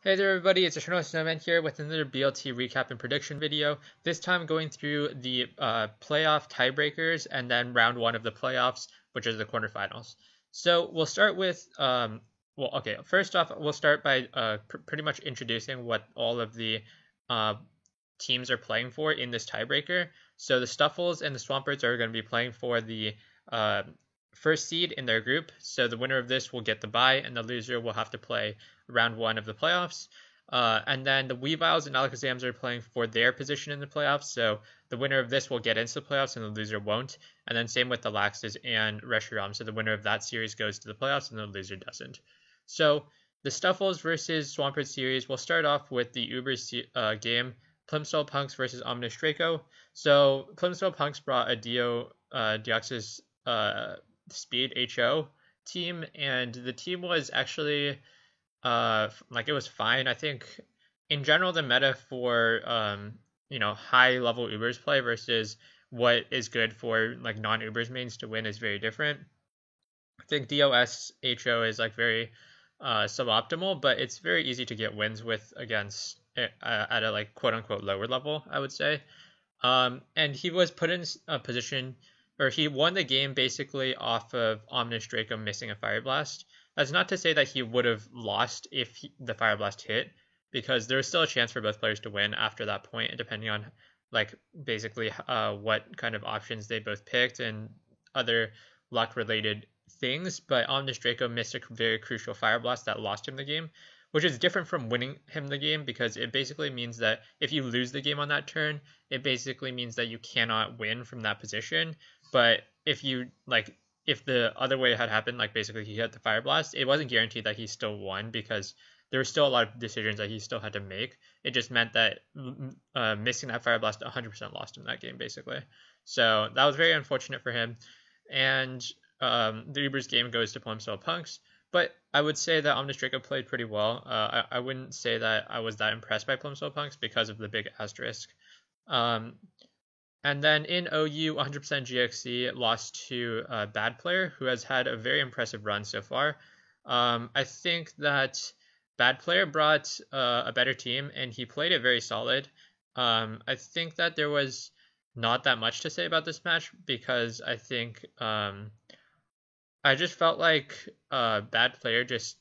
Hey there everybody, it's Eternal Snowman here with another BLT recap and prediction video. This time going through the playoff tiebreakers and then round one of the playoffs, which is the quarterfinals. So we'll start with, first off, we'll start by pretty much introducing what all of the uh, teams are playing for in this tiebreaker. So the Stuffles and the Swampers are going to be playing for the uh, first seed in their group. So the winner of this will get the bye, and the loser will have to play round one of the playoffs. And then the Weaviles and Alakazams are playing for their position in the playoffs. So the winner of this will get into the playoffs, and the loser won't. And then same with the Laxes and Reshiram. So the winner of that series goes to the playoffs, and the loser doesn't. So the Stuffles versus Swampert series, we'll start off with the Uber game. Plimsoll Punks versus Ominous Draco. So Plimsoll Punks brought a Deoxys Speed HO team, and the team was actually it was fine. I think in general the meta for high level Ubers play versus what is good for like non Ubers mains to win is very different. I think DOS HO is like very suboptimal, but it's very easy to get wins with against at a like quote unquote lower level, I would say. And he was put in a position, or he won the game basically off of Ominous Draco missing a Fire Blast. That's not to say that he would have lost if the Fire Blast hit, because there was still a chance for both players to win after that point, depending on like basically what kind of options they both picked and other luck related things. But Omnis Draco missed a very crucial Fire Blast that lost him the game, which is different from winning him the game, because it basically means that if you lose the game on that turn, it basically means that you cannot win from that position. But if the other way had happened, like basically he had the Fire Blast, it wasn't guaranteed that he still won, because there were still a lot of decisions that he still had to make. It just meant that missing that Fire Blast 100% lost him that game, basically. So that was very unfortunate for him. And the Uber's game goes to Plimsoll Punks. But I would say that Omnis Draco played pretty well. I wouldn't say that I was that impressed by Plimsoll Punks because of the big asterisk. Um, and then in OU, 100% GXC lost to a Bad Player, who has had a very impressive run so far. I think that Bad Player brought a better team, and he played it very solid. I think that there was not that much to say about this match, because I think I just felt like Bad Player just,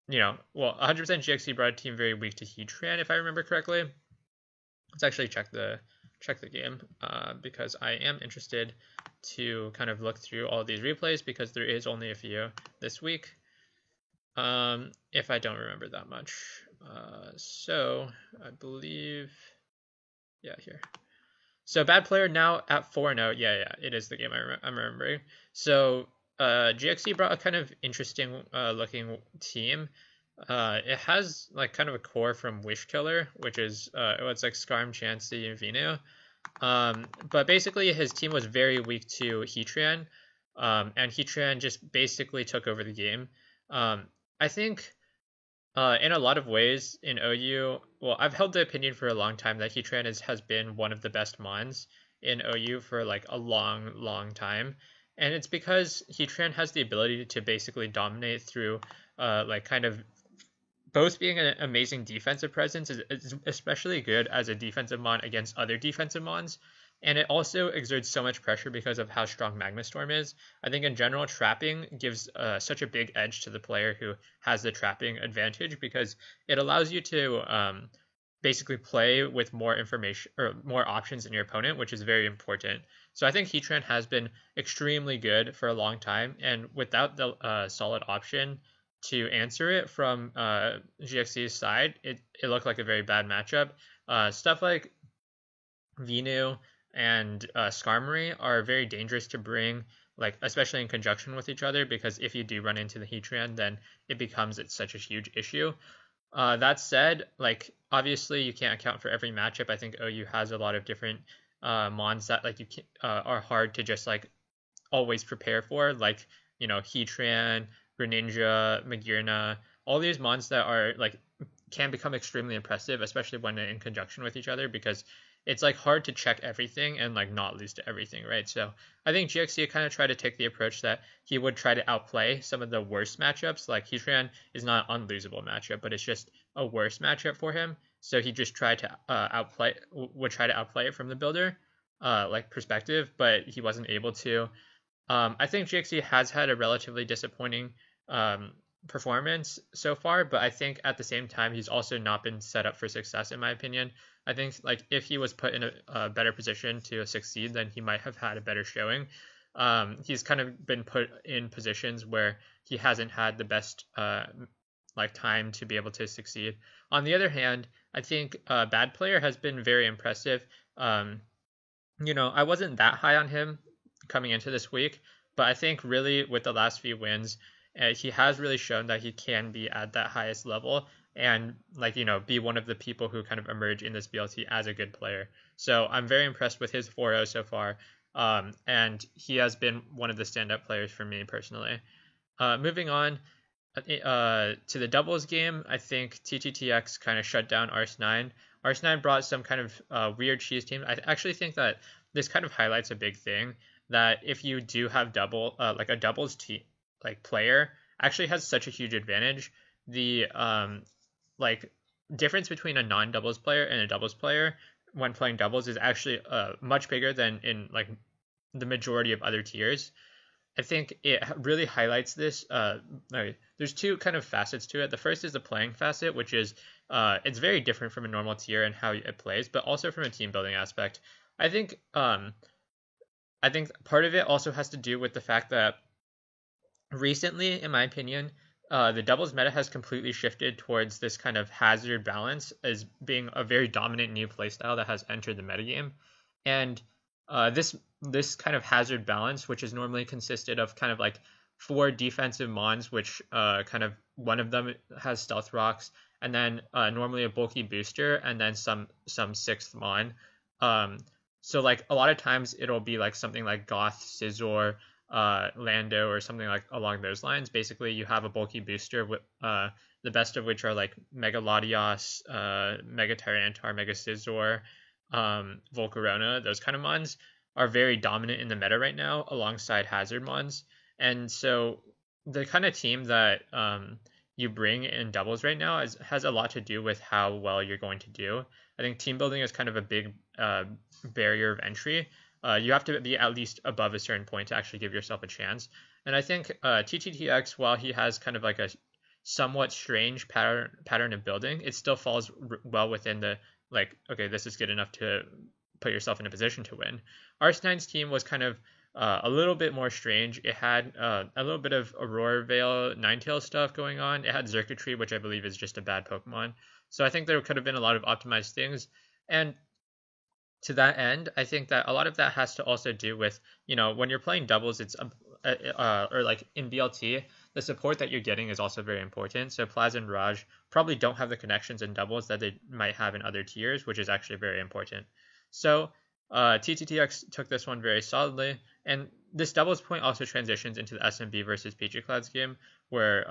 100% GXC brought a team very weak to Heatran, if I remember correctly. Let's actually check the game because I am interested to kind of look through all these replays, because there is only a few this week, if I don't remember that much. So I believe, yeah, here. So Bad Player now at 4-0. Yeah, it is the game I'm remembering. So GXC brought a kind of interesting looking team. It has like kind of a core from Wish Killer, which is it's like Skarm, Chansey, and Vino. But basically his team was very weak to Heatran, and Heatran just basically took over the game. I think in a lot of ways in OU, well, I've held the opinion for a long time that Heatran has been one of the best mons in OU for like a long, long time. And it's because Heatran has the ability to basically dominate through like kind of both being an amazing defensive presence, is especially good as a defensive mon against other defensive mons. And it also exerts so much pressure because of how strong Magnastorm is. I think in general, trapping gives such a big edge to the player who has the trapping advantage, because it allows you to basically play with more information or more options in your opponent, which is very important. So I think Heatran has been extremely good for a long time, and without the solid option to answer it from GXC's side, it looked like a very bad matchup. Stuff like Venu and Skarmory are very dangerous to bring, like especially in conjunction with each other, because if you do run into the Heatran, then it becomes such a huge issue. That said, like obviously you can't account for every matchup. I think OU has a lot of different mons that like are hard to just like always prepare for, like Heatran, Greninja, Magearna, all these mons that are like can become extremely impressive, especially when in conjunction with each other, because it's like hard to check everything and like not lose to everything, right? So I think GXC kind of tried to take the approach that he would try to outplay some of the worst matchups. Like Heatran is not an unlosable matchup, but it's just a worse matchup for him. So he just tried to would try to outplay it from the builder, like perspective, but he wasn't able to. I think GXC has had a relatively disappointing performance so far, but I think at the same time he's also not been set up for success in my opinion. I think like if he was put in a better position to succeed, then he might have had a better showing. He's kind of been put in positions where he hasn't had the best like time to be able to succeed. On the other hand, I think Bad Player has been very impressive. I wasn't that high on him coming into this week, but I think really with the last few wins, he has really shown that he can be at that highest level and be one of the people who kind of emerge in this BLT as a good player. So I'm very impressed with his 4-0 so far, and he has been one of the standout players for me personally. Moving on to the doubles game, I think TTTX kind of shut down Arse9. Arse9 brought some kind of weird cheese team. I actually think that this kind of highlights a big thing, that if you do have a doubles team, like player actually has such a huge advantage. The difference between a non-doubles player and a doubles player when playing doubles is actually much bigger than in like the majority of other tiers. I think it really highlights this. There's two kind of facets to it. The first is the playing facet, which is it's very different from a normal tier and how it plays, but also from a team building aspect. I think part of it also has to do with the fact that recently, in my opinion, the doubles meta has completely shifted towards this kind of hazard balance as being a very dominant new playstyle that has entered the metagame. And this kind of hazard balance, which is normally consisted of kind of like 4 defensive mons, which kind of one of them has stealth rocks, and then normally a bulky booster, and then some 6th mon. So like a lot of times it'll be like something like Goth, Scizor, Lando, or something like along those lines. Basically, you have a bulky booster with the best of which are like Mega Latios, Mega Tyranitar, Mega Scizor, Volcarona. Those kind of mons are very dominant in the meta right now alongside hazard mons. And so the kind of team that you bring in doubles right now has a lot to do with how well you're going to do. I think team building is kind of a big barrier of entry. You have to be at least above a certain point to actually give yourself a chance. And I think TTTX, while he has kind of like a somewhat strange pattern of building, it still falls well within the like, okay, this is good enough to put yourself in a position to win. Arse9's team was kind of a little bit more strange. It had a little bit of Aurora Veil, Ninetales stuff going on. It had Xurkitree, which I believe is just a bad Pokemon. So I think there could have been a lot of optimized things. And to that end, I think that a lot of that has to also do with, when you're playing doubles, it's or like in BLT, the support that you're getting is also very important. So Plaz and Raj probably don't have the connections in doubles that they might have in other tiers, which is actually very important. So TTTX took this one very solidly, and this doubles point also transitions into the SMB versus Peachy Clouds game, where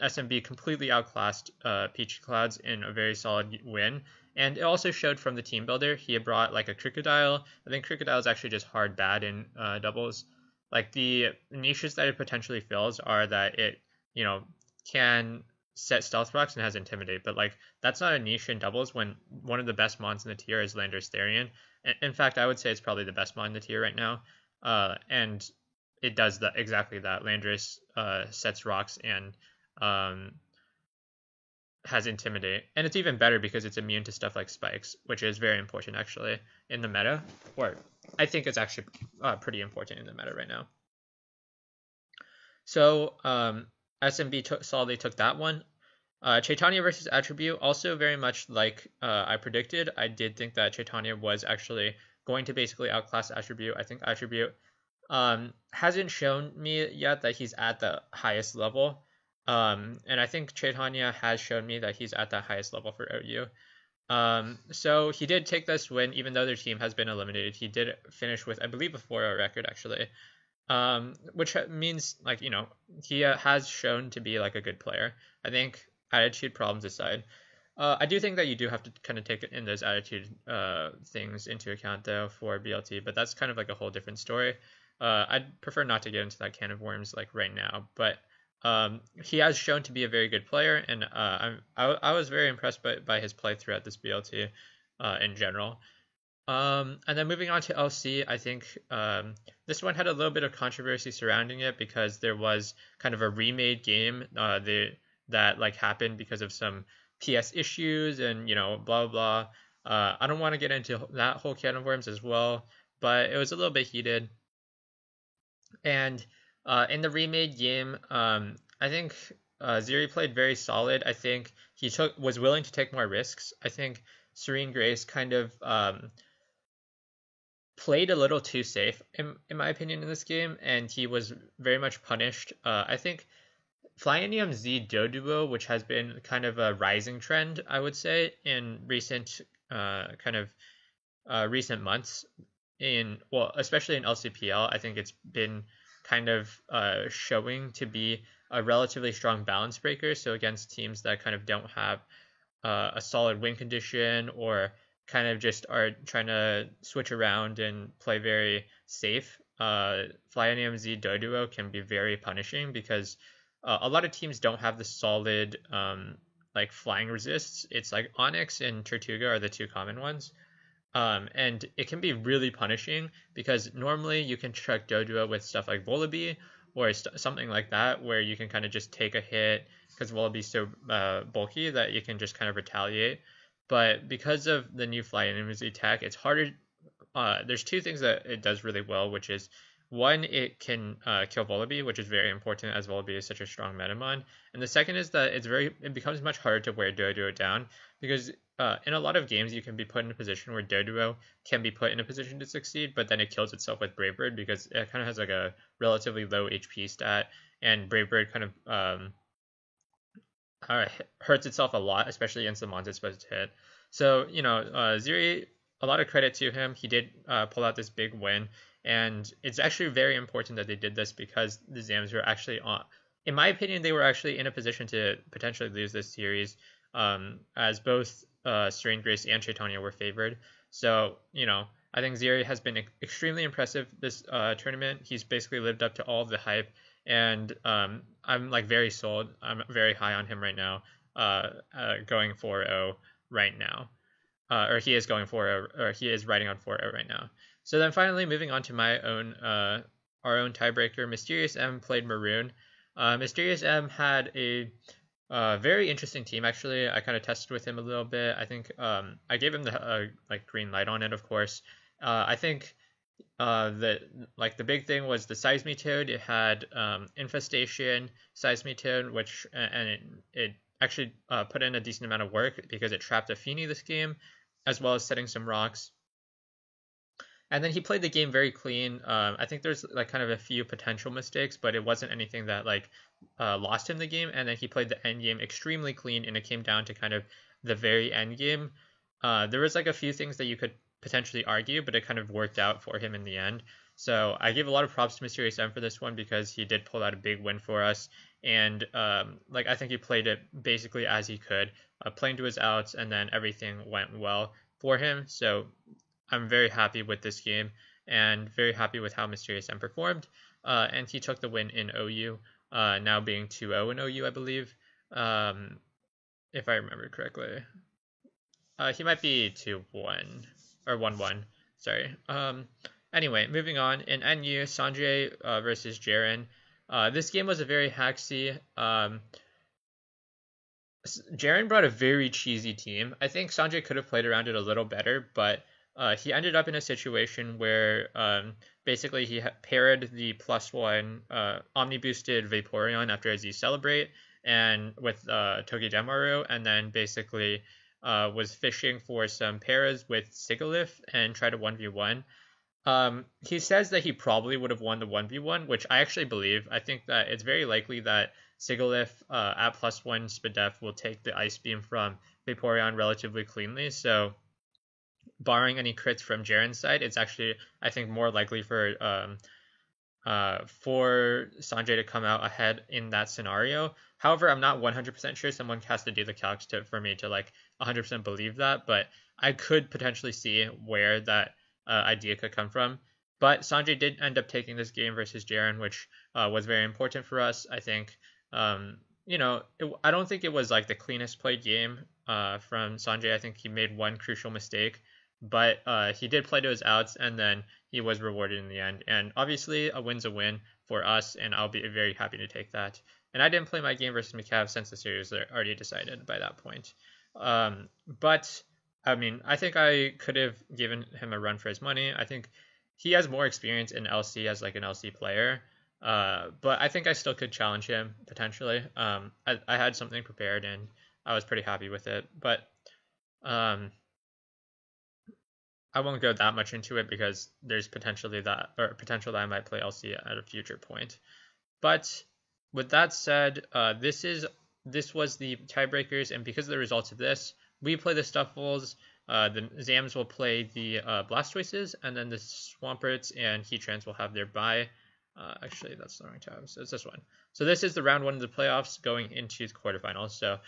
SMB completely outclassed Peachy Clouds in a very solid win. And it also showed from the team builder, he had brought like a Crocodile. I think Crocodile is actually just hard bad in doubles. Like the niches that it potentially fills are that it, can set Stealth Rocks and has Intimidate, but like that's not a niche in doubles when one of the best mons in the tier is Landorus Therian. In fact, I would say it's probably the best mon in the tier right now. And it does exactly that. Landorus sets rocks and has Intimidate, and it's even better because it's immune to stuff like spikes, which is very important actually in the meta, or I think it's actually pretty important in the meta right now. So SMB solidly took that one. Chaitanya versus Attribute, also very much like I predicted. I did think that Chaitanya was actually going to basically outclass Attribute. I think Attribute hasn't shown me yet that he's at the highest level. And I think Chaitanya has shown me that he's at that highest level for OU. So he did take this win, even though their team has been eliminated. He did finish with, I believe, a 4-0 record, actually. Which means, like, he has shown to be, like, a good player. I think, attitude problems aside. I do think that you do have to kind of take in those attitude things into account though for BLT, but that's kind of like a whole different story. I'd prefer not to get into that can of worms like right now, but he has shown to be a very good player, and I was very impressed by his play throughout this BLT in general. And then moving on to LC, I think this one had a little bit of controversy surrounding it because there was kind of a remade game that like happened because of some PS issues and blah blah blah. I don't want to get into that whole can of worms as well, but it was a little bit heated. And in the remade game, I think Zeri played very solid. I think he was willing to take more risks. I think Serene Grace kind of played a little too safe, in my opinion, in this game, and he was very much punished. I think Flyinium Z Doduo, which has been kind of a rising trend, I would say, in recent recent months, especially in LCPL, I think it's been kind of showing to be a relatively strong balance breaker. So against teams that kind of don't have a solid win condition or kind of just are trying to switch around and play very safe, Flyinium Z Doduo can be very punishing because a lot of teams don't have the solid like flying resists. It's like Onyx and Tortuga are the two common ones. And it can be really punishing because normally you can check Doduo with stuff like Volibear or something like that, where you can kind of just take a hit because Volibear's so bulky that you can just kind of retaliate. But because of the new Flyinium Z tech, it's harder. There's two things that it does really well, which is one, it can kill Volibear, which is very important as Volibear is such a strong Metamon. And the second is that it becomes much harder to wear Doduo down because in a lot of games you can be put in a position where Doduo can be put in a position to succeed, but then it kills itself with Brave Bird because it kind of has like a relatively low HP stat, and Brave Bird kind of hurts itself a lot, especially against the monster it's supposed to hit. So, Zeri, a lot of credit to him. He did pull out this big win. And it's actually very important that they did this because the Zams were actually in my opinion, they were actually in a position to potentially lose this series, as both Serene Grace and Chaitanya were favored. So, I think Zeri has been extremely impressive this tournament. He's basically lived up to all of the hype, and I'm like very sold. I'm very high on him right now, going 4-0 right now. Or he is going 4-0, or he is riding on 4-0 right now. So then finally moving on to our own tiebreaker, Mysterious M played Maroon. Mysterious M had a very interesting team, actually. I kind of tested with him a little bit. I think I gave him the green light on it, of course. I think the big thing was the Seismitoad. It had Infestation, Seismitoad, which it actually put in a decent amount of work because it trapped a Feeny this game, as well as setting some rocks. And then he played the game very clean. I think there's kind of a few potential mistakes, but it wasn't anything that lost him the game. And then he played the end game extremely clean, and it came down to kind of the very end game. There was a few things that you could potentially argue, but it kind of worked out for him in the end. So I give a lot of props to Mysterious M for this one because he did pull out a big win for us. And I think he played it basically as he could, playing to his outs, and then everything went well for him. So I'm very happy with this game and very happy with how Mysterious M performed. And he took the win in OU, now being 2-0 in OU, I believe, if I remember correctly. He might be 2-1 or 1-1. Sorry. Anyway, moving on. In NU, Sanjay versus Jaren. This game was a very hacksy. Jaren brought a very cheesy team. I think Sanjay could have played around it a little better, but he ended up in a situation where basically he paired the +1 Omni boosted Vaporeon after a Z Celebrate and with Togedemaru, and then basically was fishing for some paras with Sigilyph and tried to 1v1. He says that he probably would have won the 1v1, which I actually believe. I think that it's very likely that Sigilyph at +1 Spadef will take the Ice Beam from Vaporeon relatively cleanly, so barring any crits from Jaren's side, it's actually, I think, more likely for for Sanjay to come out ahead in that scenario. However, I'm not 100% sure. Someone has to do the calcs for me to like 100% believe that, but I could potentially see where that idea could come from. But Sanjay did end up taking this game versus Jaren, which was very important for us. I think, I don't think it was like the cleanest played game from Sanjay. I think he made one crucial mistake, but he did play to his outs, and then he was rewarded in the end. And obviously, a win's a win for us, and I'll be very happy to take that. And I didn't play my game versus Mikhail since the series was already decided by that point. But I mean, I think I could have given him a run for his money. I think he has more experience in LC as like an LC player. But I think I still could challenge him potentially. I had something prepared and I was pretty happy with it. But I won't go that much into it because there's potential that I might play LC at a future point. But with that said, this was the tiebreakers, and because of the results of this, we play the Stuffles. The Zams will play the Blastoises, and then the Swamperts and Heatrans will have their bye. Actually, that's the wrong tab. So it's this one. So this is the round one of the playoffs going into the quarterfinals. So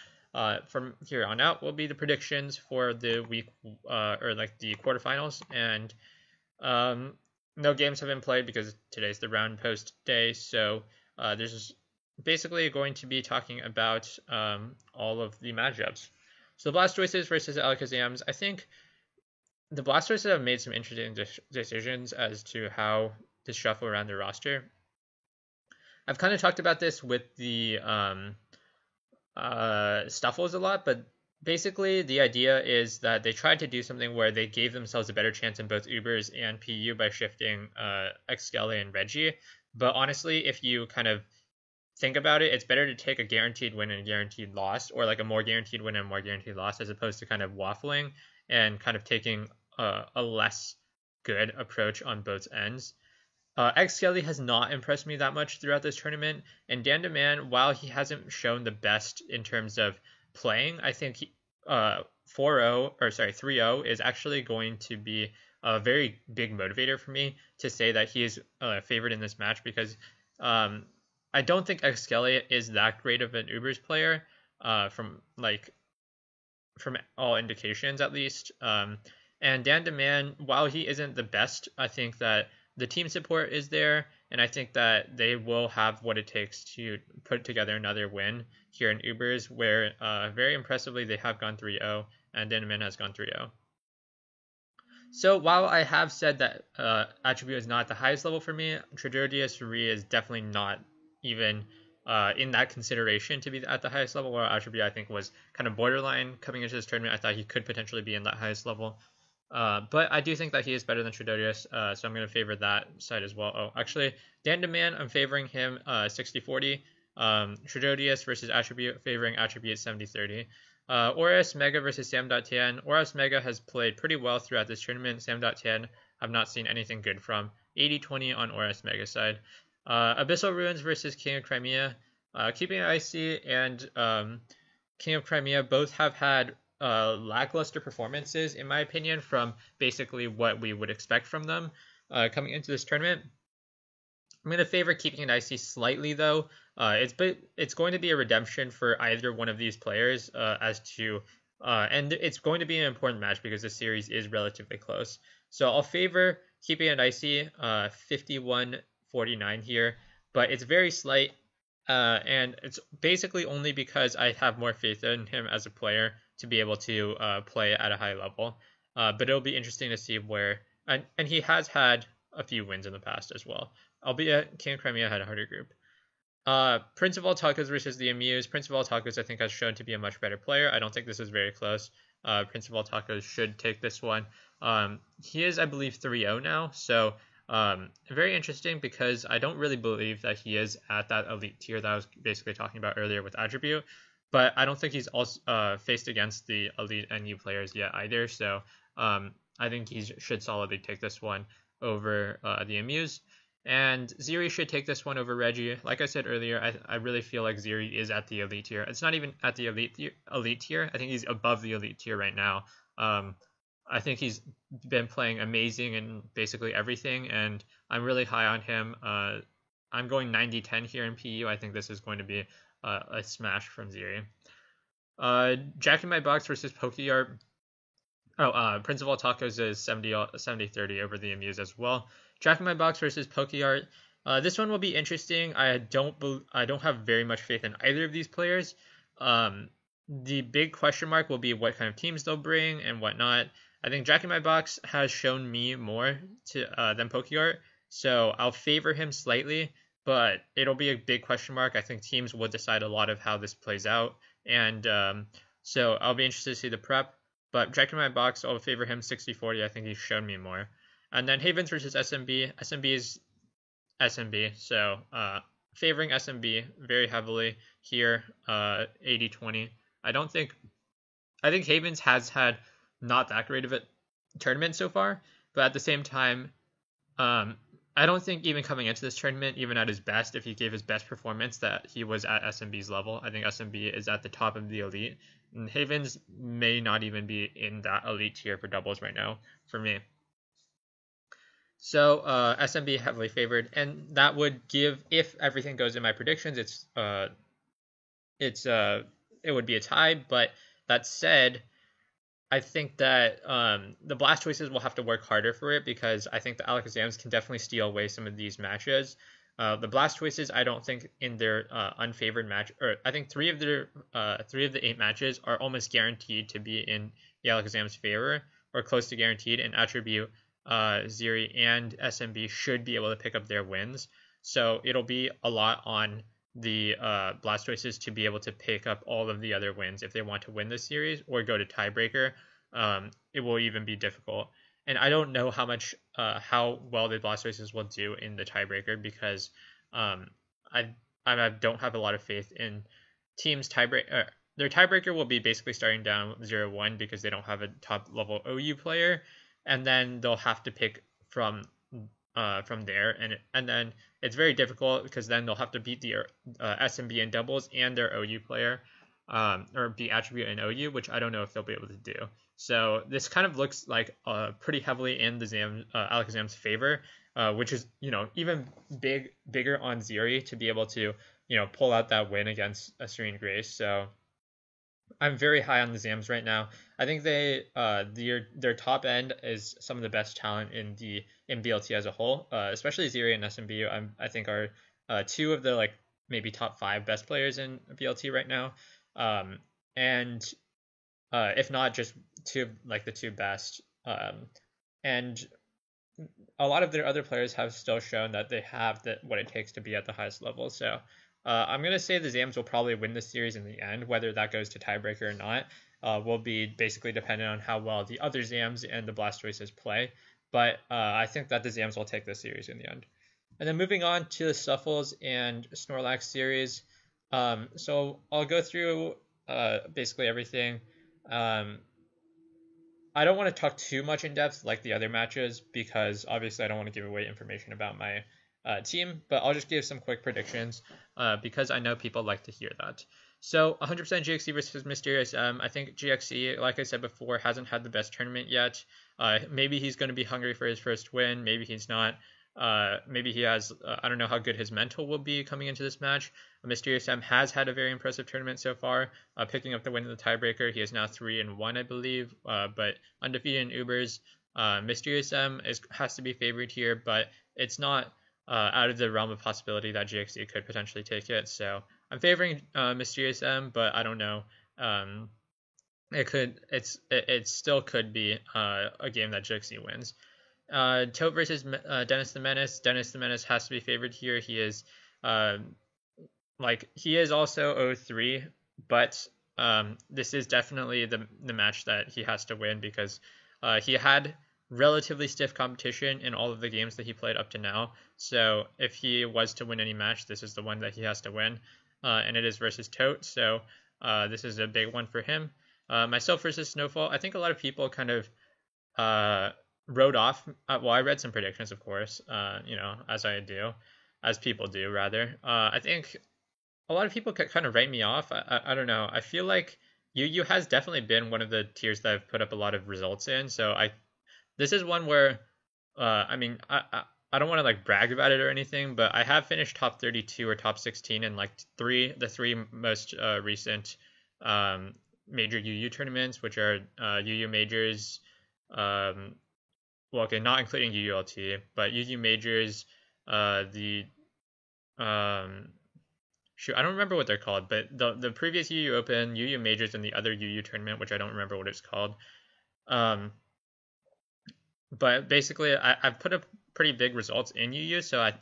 from here on out will be the predictions for the week or like the quarterfinals, and no games have been played because today's the round post day. So there's basically going to be talking about all of the matchups. So the Blastoises versus Alakazams. I think the Blastoises have made some interesting decisions as to how to shuffle around their roster. I've kind of talked about this with the Stuffles a lot, but basically the idea is that they tried to do something where they gave themselves a better chance in both Ubers and PU by shifting Xskelly and Reggie. But honestly, if you kind of think about it, it's better to take a guaranteed win and a guaranteed loss, or like a more guaranteed win and a more guaranteed loss, as opposed to kind of waffling and kind of taking a less good approach on both ends. Xskelly has not impressed me that much throughout this tournament, and Dandaman, while he hasn't shown the best in terms of playing, I think 3-0 is actually going to be a very big motivator for me to say that he is favored in this match, because I don't think Xskelly is that great of an Ubers player from all indications, at least. And Dandaman, while he isn't the best, I think that the team support is there, and I think that they will have what it takes to put together another win here in Ubers, where very impressively they have gone 3-0, and Dandaman has gone 3-0. So while I have said that Attribute is not the highest level for me, Tradodia Suri is definitely not even in that consideration to be at the highest level, where Attribute I think was kind of borderline coming into this tournament. I thought he could potentially be in that highest level. But I do think that he is better than Tradodius, so I'm going to favor that side as well. Oh, actually, Dandaman, I'm favoring him 60-40. Tradodius versus Attribute, favoring Attribute 70-30. Oras Mega versus Sam.Tian. Oras Mega has played pretty well throughout this tournament. Sam.Tian, I've not seen anything good from. 80-20 on Oras Mega side. Abyssal Ruins versus King of Crimea. Keeping It Icy and King of Crimea both have had lackluster performances, in my opinion, from basically what we would expect from them coming into this tournament. I'm going to favor Keeping It Icy slightly, though. It's going to be a redemption for either one of these players and it's going to be an important match because the series is relatively close. So I'll favor Keeping It Icy 51-49 here, but it's very slight, and it's basically only because I have more faith in him as a player to be able to play at a high level. But it'll be interesting to see where, and he has had a few wins in the past as well, albeit King of Crimea had a harder group. Prince of All Tacos versus the Amuse. Prince of All Tacos I think has shown to be a much better player. I don't think this is very close. Prince of All Tacos should take this one. He is, I believe, 3-0 now, so very interesting because I don't really believe that he is at that elite tier that I was basically talking about earlier with Attribute, but I don't think he's also faced against the elite NU players yet either, so I think he should solidly take this one over the Amuse. And Ziri should take this one over Reggie. Like I said earlier, I really feel like Ziri is at the elite tier. It's not even at the elite tier. I think he's above the elite tier right now. I think he's been playing amazing in basically everything, and I'm really high on him I'm going 90-10 here in PU. I think this is going to be a smash from Ziri. Jack in My Box versus Pokeyart. Prince of All Tacos is 70-30 over the Amuse as well. Jack in My Box versus Pokeyart. This one will be interesting. I don't have very much faith in either of these players. The big question mark will be what kind of teams they'll bring and whatnot. I think Jack in My Box has shown me more than Pokeyart, so I'll favor him slightly, but it'll be a big question mark. I think teams will decide a lot of how this plays out, and so I'll be interested to see the prep. But Jack in My Box, I'll favor him 60-40. I think he's shown me more. And then Havens versus SMB. SMB is SMB, so favoring SMB very heavily here, 80-20. I think Havens has had not that great of a tournament so far, but at the same time, I don't think even coming into this tournament, even at his best, if he gave his best performance, that he was at SMB's level. I think SMB is at the top of the elite, and Havens may not even be in that elite tier for doubles right now for me. So SMB heavily favored, and that would give, if everything goes in my predictions, it would be a tie. But that said, I think that the Blastoises will have to work harder for it, because I think the Alakazams can definitely steal away some of these matches. The Blastoises, I don't think in their unfavored match, or I think three of the 8 matches are almost guaranteed to be in the Alakazam's favor, or close to guaranteed, and Attribute, Ziri, and SMB should be able to pick up their wins. So it'll be a lot on the Blastoises to be able to pick up all of the other wins if they want to win this series or go to tiebreaker. It will even be difficult, and I don't know how well the Blastoises will do in the tiebreaker, because I don't have a lot of faith in teams tiebreaker. Their tiebreaker will be basically starting down 0-1 because they don't have a top level OU player, and then they'll have to pick from there, and then it's very difficult because then they'll have to beat the SMB in doubles and their OU player, or beat Attribute and OU, which I don't know if they'll be able to do. So this kind of looks like pretty heavily in the Alakazam's favor, which is even bigger on Ziri to be able to pull out that win against a Serene Grace. So I'm very high on the Zams right now. I think their top end is some of the best talent in BLT as a whole, especially Ziri and SMB. I think are two of the maybe top 5 best players in BLT right now, and if not just two of the 2 best. And a lot of their other players have still shown that they have what it takes to be at the highest level. So I'm going to say the Zams will probably win this series in the end. Whether that goes to tiebreaker or not will be basically dependent on how well the other Zams and the Blastoises play. But I think that the Zams will take this series in the end. And then moving on to the Stuffles and Snorlax series. So I'll go through basically everything. I don't want to talk too much in depth like the other matches, because obviously I don't want to give away information about my team, but I'll just give some quick predictions because I know people like to hear that. So 100% GXC versus Mysterious M. I think GXC, like I said before, hasn't had the best tournament yet. Maybe he's going to be hungry for his first win. Maybe he's not. Maybe he has. I don't know how good his mental will be coming into this match. Mysterious M has had a very impressive tournament so far, picking up the win in the tiebreaker. He is now 3-1, I believe, but undefeated in Ubers. Mysterious M has to be favored here, but it's not out of the realm of possibility that GXC could potentially take it. So I'm favoring Mysterious M, but I don't know. It still could be a game that GXC wins. Tote versus Dennis the Menace. Dennis the Menace has to be favored here. He is he is also 0-3, but this is definitely the match that he has to win, because he had relatively stiff competition in all of the games that he played up to now. So if he was to win any match, this is the one that he has to win, and it is versus Tote. So this is a big one for him. Myself versus Snowfall. I think a lot of people kind of wrote off. I read some predictions, of course, as people do, rather. I think a lot of people kind of write me off. I don't know. I feel like Yu has definitely been one of the tiers that I've put up a lot of results in. So this is one where, I don't want to like brag about it or anything, but I have finished top 32 or top 16 in like the three most recent um, major UU tournaments, which are UU majors. Um, well, okay, not including UULT, but UU majors, the um, shoot, I don't remember what they're called, but the previous UU Open, UU majors, and the other UU tournament, which I don't remember what it's called. But basically, I've put up pretty big results in UU, so I've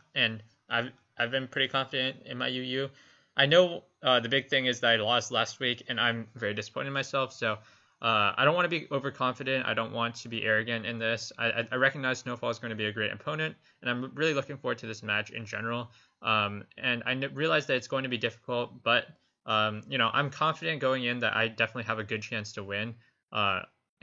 been pretty confident in my UU. I know the big thing is that I lost last week, and I'm very disappointed in myself. So I don't want to be overconfident. I don't want to be arrogant in this. I recognize Snowfall is going to be a great opponent, and I'm really looking forward to this match in general. And I realize that it's going to be difficult, but I'm confident going in that I definitely have a good chance to win.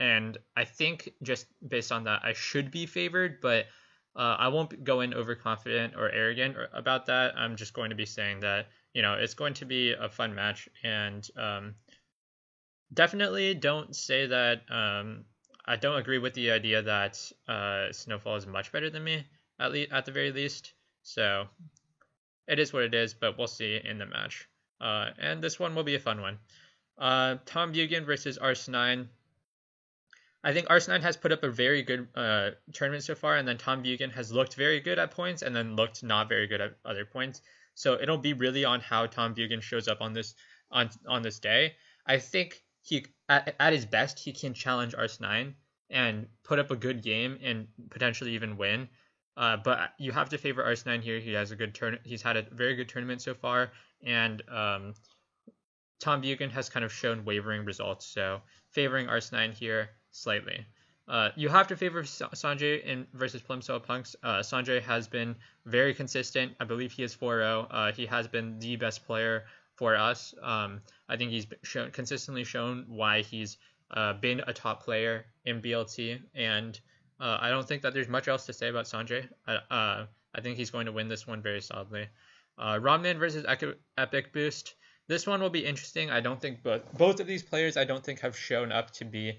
And I think just based on that, I should be favored, but I won't go in overconfident or arrogant about that. I'm just going to be saying that, it's going to be a fun match. And definitely don't say that I don't agree with the idea that Snowfall is much better than me, at the very least. So it is what it is, but we'll see in the match. And this one will be a fun one. Tom Bugen versus Arse9. I think Arse9 has put up a very good tournament so far, and then Tom Bugen has looked very good at points and then looked not very good at other points. So it'll be really on how Tom Bugen shows up on this day. I think he at his best he can challenge Arse9 and put up a good game and potentially even win. But you have to favor Arse9 here. He has a good He's had a very good tournament so far, and Tom Bugen has kind of shown wavering results. So favoring Arse9 here slightly. You have to favor Sanjay versus Plimsoll Punks. Sanjay has been very consistent. I believe he is 4-0. He has been the best player for us. I think he's consistently shown why he's been a top player in BLT, and I don't think that there's much else to say about Sanjay. I think he's going to win this one very solidly. Romnan versus Epic Boost. This one will be interesting. I don't think both of these players have shown up to be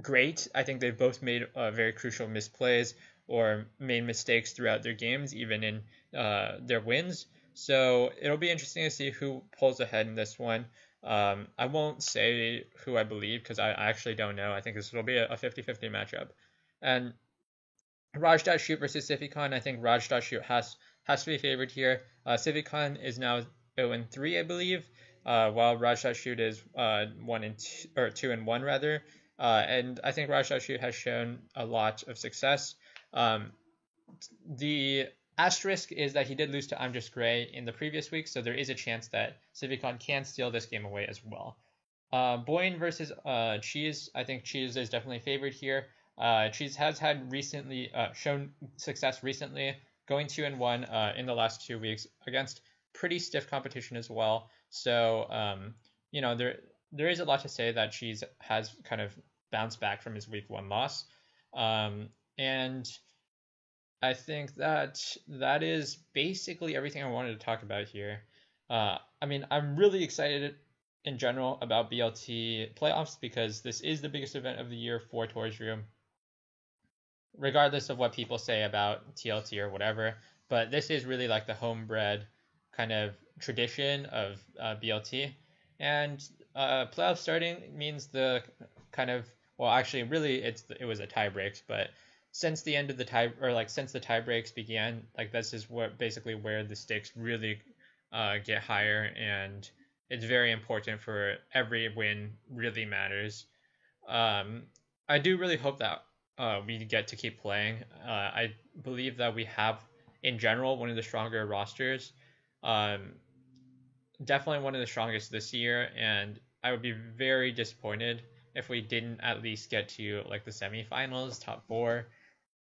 great. I think they've both made very crucial misplays or made mistakes throughout their games, even in their wins. So it'll be interesting to see who pulls ahead in this one. I won't say who I believe because I actually don't know. I think this will be a 50-50 matchup. And Raj.Shoot versus Sificon. I think Raj.Shoot has to be favored here. Sificon is now 0-3, I believe, while Raj.Shoot is 2-1 rather. And I think Raj.Shoot has shown a lot of success. The asterisk is that he did lose to I'm Just Gray in the previous week, so there is a chance that Sificon can steal this game away as well. Boyne versus Cheese. I think Cheese is definitely favored here. Cheese has had recently shown success recently, going 2-1 in the last 2 weeks against pretty stiff competition as well. So there is a lot to say that Cheese has kind of bounced back from his week 1 loss, and I think that is basically everything I wanted to talk about here. I'm really excited in general about BLT playoffs because this is the biggest event of the year for Tours Room, regardless of what people say about TLT or whatever. But this is really like the homebred kind of tradition of BLT. And playoff starting means the kind of, well, actually, really, it was a tie breaks, but since the end of the tie, or like since the tie breaks began, like this is basically where the stakes really get higher, and it's very important for every win really matters. I do really hope that we get to keep playing. I believe that we have, in general, one of the stronger rosters. Definitely one of the strongest this year, and I would be very disappointed if we didn't at least get to like the semifinals, top 4.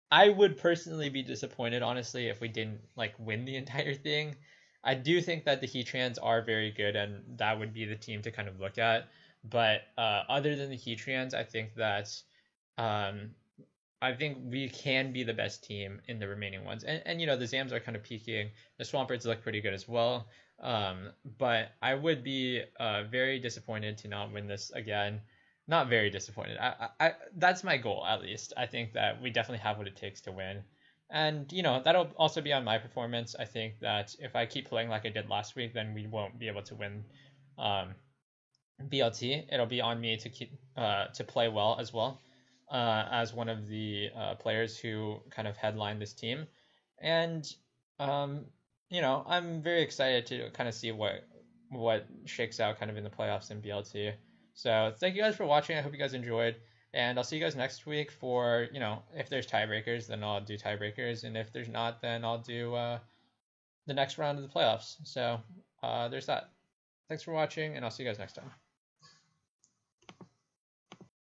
I would personally be disappointed, honestly, if we didn't like win the entire thing. I do think that the Heatrans are very good, and that would be the team to kind of look at. But other than the Heatrans, I think that I think we can be the best team in the remaining ones. And the Zams are kind of peaking. The Swampards look pretty good as well. But I would be very disappointed to not win this again. Not very disappointed. I that's my goal, at least. I think that we definitely have what it takes to win. And, that'll also be on my performance. I think that if I keep playing like I did last week, then we won't be able to win um, BLT. It'll be on me to keep to play well as well, as one of the players who kind of headline this team. And um, I'm very excited to kind of see what shakes out kind of in the playoffs in BLT. So thank you guys for watching. I hope you guys enjoyed. And I'll see you guys next week for, if there's tiebreakers, then I'll do tiebreakers. And if there's not, then I'll do the next round of the playoffs. So there's that. Thanks for watching, and I'll see you guys next time.